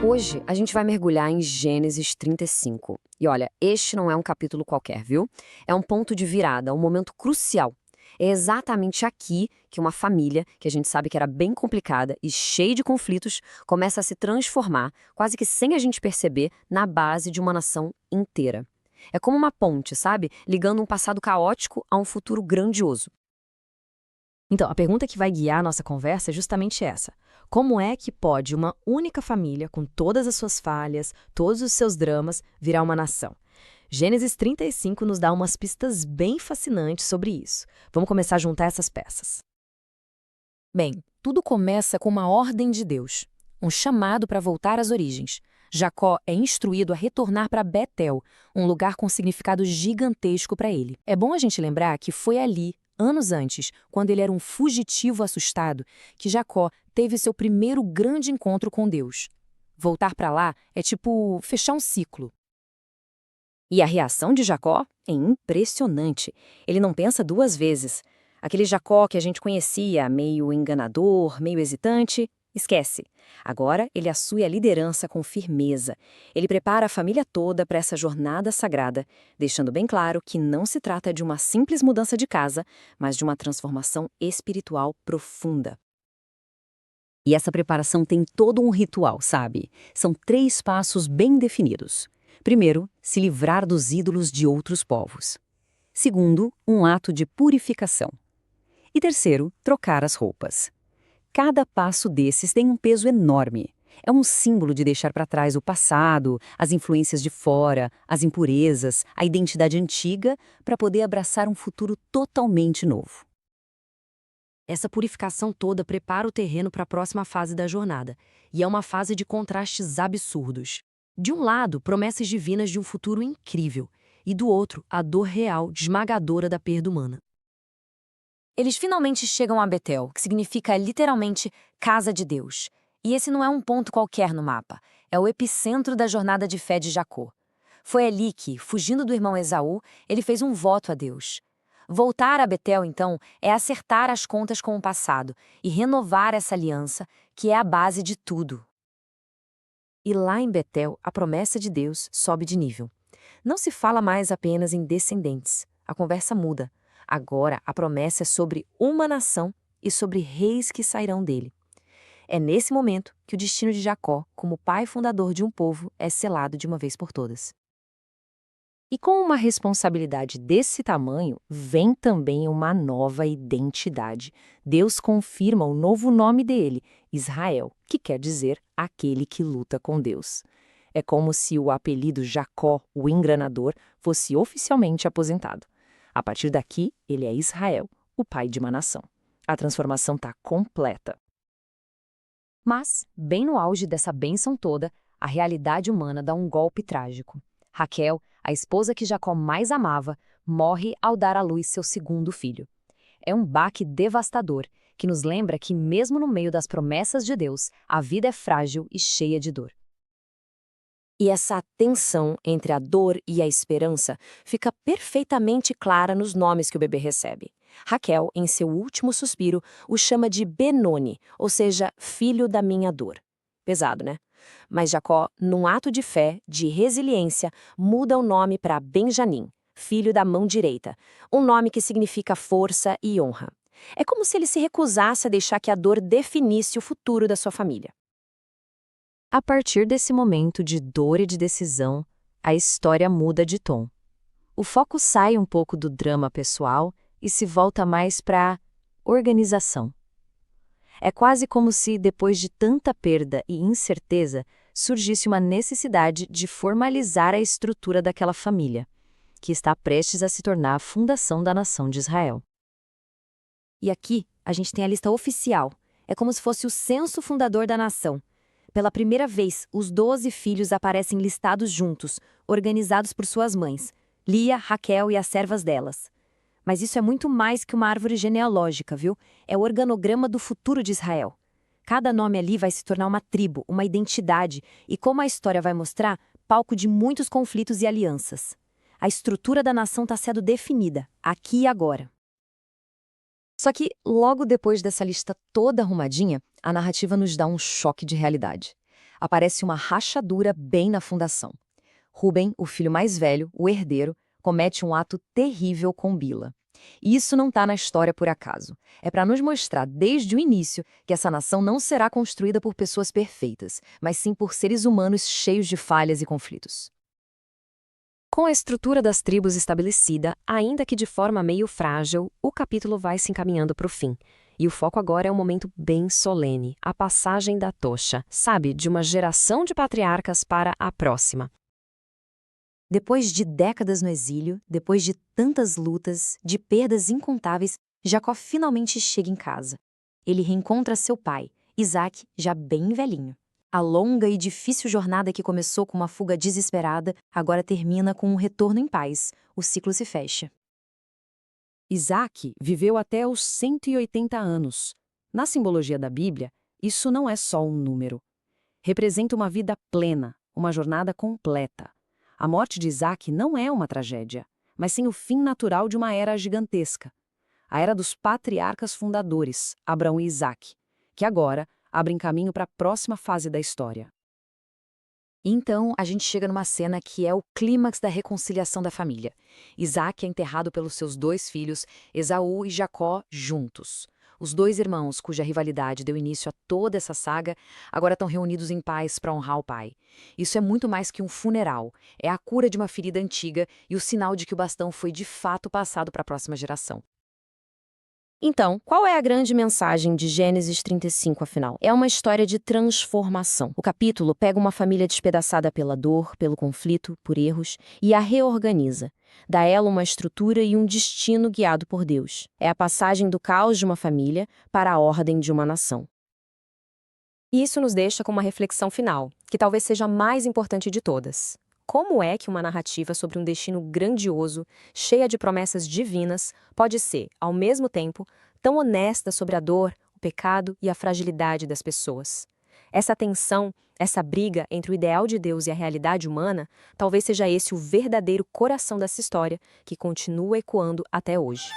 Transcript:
Hoje a gente vai mergulhar em Gênesis 35. E olha, este não é um capítulo qualquer, viu? É um ponto de virada, um momento crucial. É exatamente aqui que uma família, que a gente sabe que era bem complicada e cheia de conflitos, começa a se transformar, quase que sem a gente perceber, na base de uma nação inteira. É como uma ponte, sabe? Ligando um passado caótico a um futuro grandioso. Então, a pergunta que vai guiar a nossa conversa é justamente essa. Como é que pode uma única família, com todas as suas falhas, todos os seus dramas, virar uma nação? Gênesis 35 nos dá umas pistas bem fascinantes sobre isso. Vamos começar a juntar essas peças. Bem, tudo começa com uma ordem de Deus, um chamado para voltar às origens. Jacó é instruído a retornar para Betel, um lugar com significado gigantesco para ele. É bom a gente lembrar que foi ali, anos antes, quando ele era um fugitivo assustado, que Jacó teve seu primeiro grande encontro com Deus. Voltar para lá é tipo fechar um ciclo. E a reação de Jacó é impressionante. Ele não pensa duas vezes. Aquele Jacó que a gente conhecia, meio enganador, meio hesitante, esquece. Agora ele assume a liderança com firmeza. Ele prepara a família toda para essa jornada sagrada, deixando bem claro que não se trata de uma simples mudança de casa, mas de uma transformação espiritual profunda. E essa preparação tem todo um ritual, sabe? São 3 passos bem definidos. Primeiro, se livrar dos ídolos de outros povos. Segundo, um ato de purificação. E terceiro, trocar as roupas. Cada passo desses tem um peso enorme. É um símbolo de deixar para trás o passado, as influências de fora, as impurezas, a identidade antiga, para poder abraçar um futuro totalmente novo. Essa purificação toda prepara o terreno para a próxima fase da jornada, e é uma fase de contrastes absurdos. De um lado, promessas divinas de um futuro incrível, e do outro, a dor real, esmagadora da perda humana. Eles finalmente chegam a Betel, que significa literalmente casa de Deus. E esse não é um ponto qualquer no mapa, é o epicentro da jornada de fé de Jacó. Foi ali que, fugindo do irmão Esaú, ele fez um voto a Deus. Voltar a Betel, então, é acertar as contas com o passado e renovar essa aliança, que é a base de tudo. E lá em Betel, a promessa de Deus sobe de nível. Não se fala mais apenas em descendentes. A conversa muda. Agora, a promessa é sobre uma nação e sobre reis que sairão dele. É nesse momento que o destino de Jacó, como pai fundador de um povo, é selado de uma vez por todas. E com uma responsabilidade desse tamanho, vem também uma nova identidade. Deus confirma o novo nome dele, Israel, que quer dizer aquele que luta com Deus. É como se o apelido Jacó, o enganador, fosse oficialmente aposentado. A partir daqui, ele é Israel, o pai de uma nação. A transformação está completa. Mas, bem no auge dessa bênção toda, a realidade humana dá um golpe trágico. Raquel, a esposa que Jacó mais amava, morre ao dar à luz seu segundo filho. É um baque devastador que nos lembra que, mesmo no meio das promessas de Deus, a vida é frágil e cheia de dor. E essa tensão entre a dor e a esperança fica perfeitamente clara nos nomes que o bebê recebe. Raquel, em seu último suspiro, o chama de Benoni, ou seja, filho da minha dor. Pesado, né? Mas Jacó, num ato de fé, de resiliência, muda o nome para Benjamim, filho da mão direita, um nome que significa força e honra. É como se ele se recusasse a deixar que a dor definisse o futuro da sua família. A partir desse momento de dor e de decisão, a história muda de tom. O foco sai um pouco do drama pessoal e se volta mais para a organização. É quase como se, depois de tanta perda e incerteza, surgisse uma necessidade de formalizar a estrutura daquela família, que está prestes a se tornar a fundação da nação de Israel. E aqui, a gente tem a lista oficial. É como se fosse o censo fundador da nação. Pela primeira vez, os 12 filhos aparecem listados juntos, organizados por suas mães, Lia, Raquel e as servas delas. Mas isso é muito mais que uma árvore genealógica, viu? É o organograma do futuro de Israel. Cada nome ali vai se tornar uma tribo, uma identidade, e como a história vai mostrar, palco de muitos conflitos e alianças. A estrutura da nação está sendo definida, aqui e agora. Só que, logo depois dessa lista toda arrumadinha, a narrativa nos dá um choque de realidade. aparece uma rachadura bem na fundação. Rúben, o filho mais velho, o herdeiro, comete um ato terrível com Bila. E isso não está na história por acaso. É para nos mostrar desde o início que essa nação não será construída por pessoas perfeitas, mas sim por seres humanos cheios de falhas e conflitos. Com a estrutura das tribos estabelecida, ainda que de forma meio frágil, o capítulo vai se encaminhando para o fim. E o foco agora é um momento bem solene, a passagem da tocha, sabe, de uma geração de patriarcas para a próxima. Depois de décadas no exílio, depois de tantas lutas, de perdas incontáveis, Jacó finalmente chega em casa. Ele reencontra seu pai, Isaac, já bem velhinho. A longa e difícil jornada que começou com uma fuga desesperada, agora termina com um retorno em paz. O ciclo se fecha. Isaac viveu até os 180 anos. Na simbologia da Bíblia, isso não é só um número. Representa uma vida plena, uma jornada completa. A morte de Isaac não é uma tragédia, mas sim o fim natural de uma era gigantesca. A era dos patriarcas fundadores, Abraão e Isaac, que agora abrem caminho para a próxima fase da história. Então, a gente chega numa cena que é o clímax da reconciliação da família. Isaac é enterrado pelos seus 2 filhos, Esaú e Jacó, juntos. Os 2 irmãos, cuja rivalidade deu início a toda essa saga, agora estão reunidos em paz para honrar o pai. Isso é muito mais que um funeral. É a cura de uma ferida antiga e o sinal de que o bastão foi de fato passado para a próxima geração. Então, qual é a grande mensagem de Gênesis 35, afinal? É uma história de transformação. O capítulo pega uma família despedaçada pela dor, pelo conflito, por erros, e a reorganiza. Dá a ela uma estrutura e um destino guiado por Deus. É a passagem do caos de uma família para a ordem de uma nação. E isso nos deixa com uma reflexão final, que talvez seja a mais importante de todas. Como é que uma narrativa sobre um destino grandioso, cheia de promessas divinas, pode ser, ao mesmo tempo, tão honesta sobre a dor, o pecado e a fragilidade das pessoas? Essa tensão, essa briga entre o ideal de Deus e a realidade humana, talvez seja esse o verdadeiro coração dessa história que continua ecoando até hoje.